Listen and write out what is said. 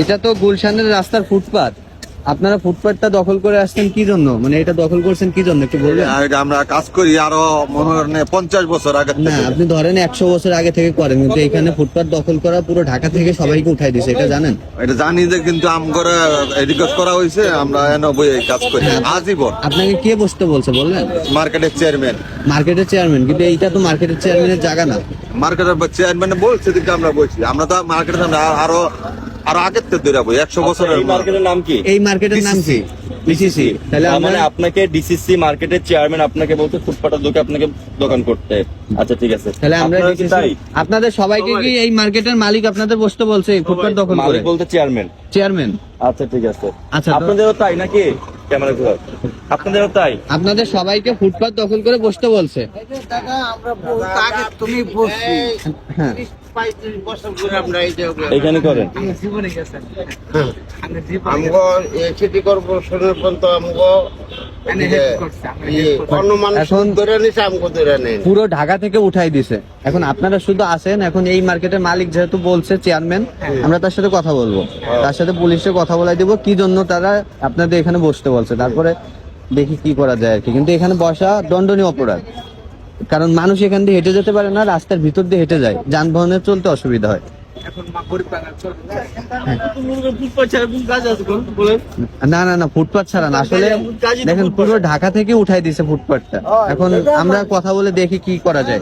এটা তো গুলশানের রাস্তার ফুটপাত, আপনারা ফুটপাতটা দখল করে আসছেন কি জন্য? মানে এটা দখল করছেন কি জন্য একটু বলবেন? আমরা কাজ করি আরো মনে করেন 50 বছর আগে না, থেকে। আপনি ধরেন 100 বছর আগে থেকে করেন, কিন্তু এখানে ফুটপাত দখল করা পুরো ঢাকা থেকে সবাইকে উঠাই দিছে, এটা জানেন? এটা জানি যে, কিন্তু আমগরে এদিকে করা হয়েছে, আমরা এনে বই কাজ করি আজীবন। আপনাকে কে বসতে বলছে বললেন? মার্কেটের চেয়ারম্যান। মার্কেটের চেয়ারম্যান? কিন্তু এইটা তো মার্কেটের চেয়ারম্যানের জায়গা না। মার্কেটের চেয়ারম্যান বলছে দিকে আমরা বলছি, আমরা তো মার্কেটের সামনে আরো আরো আগের থেকে দৌড়াবো 100 বছরের। এই মার্কেটের নাম কি? এই মার্কেটের নাম কি? ডিসিসি। তাহলে মানে আমরা আপনাকে ডিসিসি মার্কেটের চেয়ারম্যান আপনাকে বলতে ফুটপাতের দোকানে আপনাকে দোকান করতে। আচ্ছা ঠিক আছে, তাহলে আমরা আপনারা কি DCC তাই? আপনাদের সবাইকে কি এই মার্কেটের মালিক আপনাদের বসতে বলছে ফুটপাত দখল করে? মালিক বলতে চেয়ারম্যান। চেয়ারম্যান? আচ্ছা ঠিক আছে। আচ্ছা, তো- আপনাদেরও তাই নাকি? ক্যামেরা ঘুরাও। আপনাদেরও তাই? আপনাদের সবাইকে ফুটপাত দখল করে বসতে বলছে? হ্যাঁ। এইখানে করেন। আমগো সিটি কর্পোরেশনের পর্যন্ত আমগো এখন পুরো ঢাকা থেকে উঠাই দিছে, এখন আপনারা শুধু আসেন। এখন এই মার্কেটের মালিক যেহেতু বলছে চেয়ারম্যান, আমরা তার সাথে কথা বলবো, তার সাথে পুলিশে কথা বলাই দিব কি জন্য তারা আপনাদের এখানে বসতে বলছে, তারপরে দেখি কি করা যায় আর কি। কিন্তু এখানে বসা দণ্ডনীয় অপরাধ, কারণ মানুষ এখান দিয়ে হেঁটে যেতে পারে না, রাস্তার ভিতর দিয়ে হেঁটে যায়, যানবাহনের চলতে অসুবিধা হয়। না না না, ফুটপাত ছাড়া না, আসলে দেখেন পুরো ঢাকা থেকে উঠাই দিছে ফুটপাতটা। এখন আমরা কথা বলে দেখি কি করা যায়।